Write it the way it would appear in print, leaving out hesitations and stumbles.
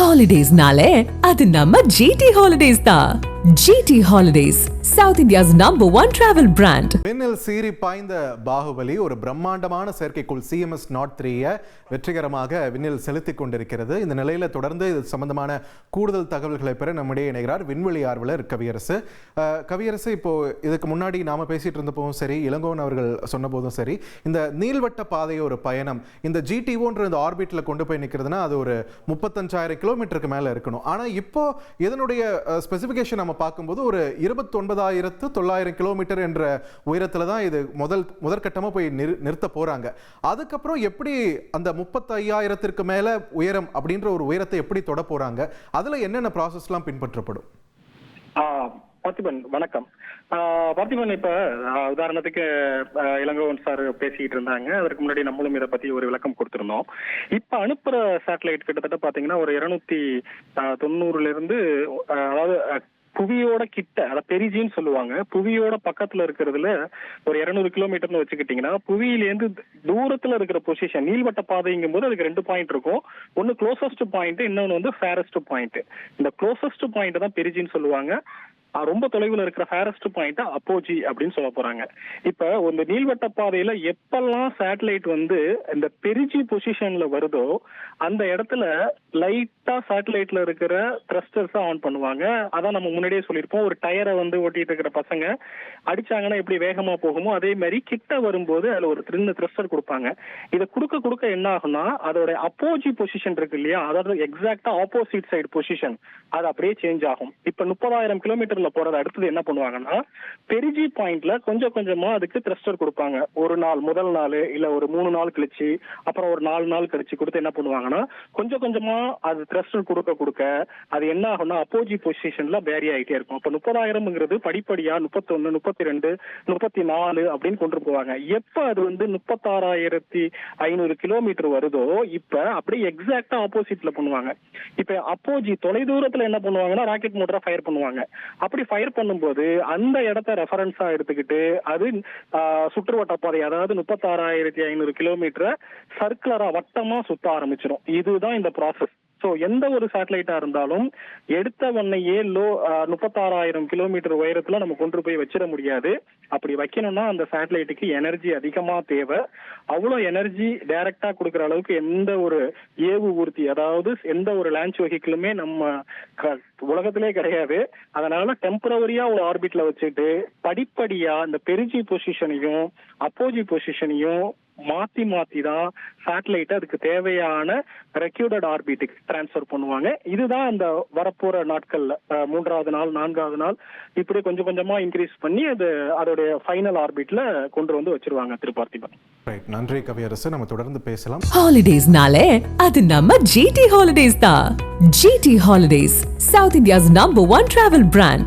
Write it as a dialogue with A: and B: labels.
A: ஹாலிடேஸ்னாலே அது நம்ம ஜிடி ஹாலிடேஸ் தான். GT holidays, South India's #1 travel brand.
B: விண்ணில் சீறி பாய்ந்த பாகுபலி ஒரு பிரம்மாண்டமான செயற்கைக்கோள் CMS-03 வெற்றிகரமாக விண்ணில் செலுத்திக் கொண்டிருக்கிறது. இந்த நிலையில தொடர்ந்து இது சம்பந்தமான கூடுதல் தகவல்களை பெற நம்முடைய இணைகிறார் விண்வெளி ஆர்வலர் கவியரசு. கவியரசு, இப்போ இதுக்கு முன்னாடி நாம பேசிட்டு இருந்தப்பவும் சரி, இளங்கோவன் அவர்கள் சொன்ன போதும் சரி, இந்த நீள்வட்ட பாதை ஒரு பயணம் இந்த GTO இந்த ஆர்பிட்ல கொண்டு போய் நிற்கிறதுனா அது ஒரு 35,000 கிலோமீட்டருக்கு மேல இருக்கணும். ஆனா இப்போ இதனுடைய ஸ்பெசிபிகேஷன் நம்ம பார்க்கும்போது ஒரு 29,900 கிலோமீட்டர் என்ற உயரத்துல தான் இது முதற்கட்டமா போய் நிறுத்த போறாங்க. அதுக்கப்புறம் எப்படி அந்த 35,000க்கு மேல உயரம் அப்படின்ற ஒரு உயரத்தை எப்படி தொட போறாங்க? அதுல என்னென்ன ப்ராசஸ்லாம் பின்பற்றப்படும்?
C: பார்த்திபன் வணக்கம். பார்த்திபன், இப்ப உதாரணத்துக்கு இளங்கோவன் சார் பேசிக்கிட்டு இருந்தாங்க. அதற்கு முன்னாடி நம்மளும் இதை பத்தி ஒரு விளக்கம் கொடுத்திருந்தோம். இப்ப அனுப்புற சேட்டலைட் கிட்டத்தட்ட பாத்தீங்கன்னா ஒரு 290 இருந்து, அதாவது புவியோட கிட்ட, அத பெரிஜின்னு சொல்லுவாங்க, புவியோட பக்கத்துல இருக்கிறதுல ஒரு 200 கிலோமீட்டர்னு வச்சுக்கிட்டீங்கன்னா, புவியிலேருந்து தூரத்துல இருக்கிற பொசிஷன் நீள்வட்ட பாதைங்கும் போது அதுக்கு 2 பாயிண்ட் இருக்கும். ஒன்னு க்ளோசஸ்ட் பாயிண்ட், இன்னொன்னு வந்து ஃபேரஸ்ட் பாயிண்ட். இந்த க்ளோசஸ்ட் பாயிண்ட் தான் பெரிஜின்னு சொல்லுவாங்க. ரொம்ப தொலைவில் இருக்கிற ஃபேரஸ்ட் பாயிண்ட் அப்போஜி அப்படின்னு சொல்ல போறாங்க. இப்ப ஒரு நீள்வட்ட பாதையில எப்பெல்லாம் சேட்டலைட் வந்து இந்த பெரிஜி பொசிஷன்ல வருதோ அந்த இடத்துல லைட்டா சேட்டலைட்ல இருக்கிற த்ரஸ்டர்ஸ் ஆன் பண்ணுவாங்க. அதான் நம்ம முன்னாடியே சொல்லியிருப்போம், ஒரு டயரை வந்து ஓட்டிட்டு இருக்கிற பசங்க அடிச்சாங்கன்னா எப்படி வேகமா போகுமோ அதே மாதிரி கிட்ட வரும்போது அதுல ஒரு த்ரஸ்டர் கொடுப்பாங்க. இதை கொடுக்க கொடுக்க என்ன ஆகும்னா அதோட அப்போஜி பொசிஷன் இருக்கு இல்லையா, அதாவது எக்ஸாக்டா ஆப்போசிட் சைடு பொசிஷன் அது அப்படியே சேஞ்ச் ஆகும். இப்ப 30,000 கிலோமீட்டர்ல போறது அடுத்தது என்ன பண்ணுவாங்கன்னா, பெரிஜி பாயிண்ட்ல கொஞ்சம் கொஞ்சமா அதுக்கு த்ரஸ்டர் கொடுப்பாங்க. ஒரு நாள், முதல் நாள் இல்ல ஒரு 3 நாள் கழிச்சு, அப்புறம் ஒரு 4 நாள் கழிச்சு கொடுத்து என்ன பண்ணுவாங்கன்னா கொஞ்சம் கொஞ்சமா அது த்ரஸ்டர் கொடுக்க கொடுக்க அது என்ன ஆகும்னா அப்போஜி பொசிஷன்ல வேரி ஆகிட்டே இருக்கும். இப்ப 30,000ங்கிறது படிப்படியா 31, 32, 34 அப்படின்னு கொண்டு போவாங்க. எப்ப அது வந்து 36,500 கிலோமீட்டர் வருதோ இப்ப அப்படியே எக்ஸாக்டா ஆப்போசிட்ல பண்ணுவாங்க. இப்ப அப்போஜி தொலைதூரத்துல என்ன பண்ணுவாங்கன்னா ராக்கெட் மோட்டரை ஃபயர் பண்ணுவாங்க. அப்படி ஃபயர் பண்ணும்போது அந்த இடத்த ரெஃபரன்ஸா எடுத்துக்கிட்டு அது சுற்றுவட்ட பாதை, அதாவது 36,500 கிலோமீட்டரை சர்க்குலரா வட்டமா சுத்த ஆரம்பிச்சிடும். இதுதான் இந்த ப்ராசஸ். சோ எந்த ஒரு சேட்டலைட்டா இருந்தாலும் எடுத்த உடனேயே 36,000 கிலோமீட்டர் உயரத்துல நம்ம கொண்டு போய் வச்சிட முடியாது. அப்படி வைக்கணும்னா அந்த சேட்டலைட்டுக்கு எனர்ஜி அதிகமா தேவை. அவ்வளவு எனர்ஜி டைரக்டா கொடுக்குற அளவுக்கு எந்த ஒரு ஏவு ஊர்த்தி, அதாவது எந்த ஒரு லான்ச் வெஹிக்கிளுமே நம்ம உலகத்திலே கிடையாது. அதனால டெம்பரவரியா ஒரு ஆர்பிட்ல வச்சுட்டு படிப்படியா இந்த பெரிஜி பொசிஷனையும் அப்போஜி பொசிஷனையும் மாத்தி மாத்தி தான் சேட்டலைட் அதுக்கு தேவையான ரெக்யூர்டட் ஆர்பிட்டுக்கு டிரான்ஸ்ஃபர் பண்ணுவாங்க. இதுதான் அந்த வரப்போற நாட்கள்ல 3வது நாள், 4வது நாள் இப்படி கொஞ்சம் கொஞ்சமா இன்க்ரீஸ் பண்ணி அது அதோடைய ஃபைனல் ஆர்பிட்ல கொண்டு வந்து வச்சிருவாங்க. திருப்பார்த்திபன்,
B: நன்றி கவியரசு. நம்ம தொடர்ந்து பேசலாம்.
A: ஹாலிடேஸ்னாலே அது நம்ம ஜிடி ஹாலிடேஸ் தான். GT holidays, South India's #1 travel brand.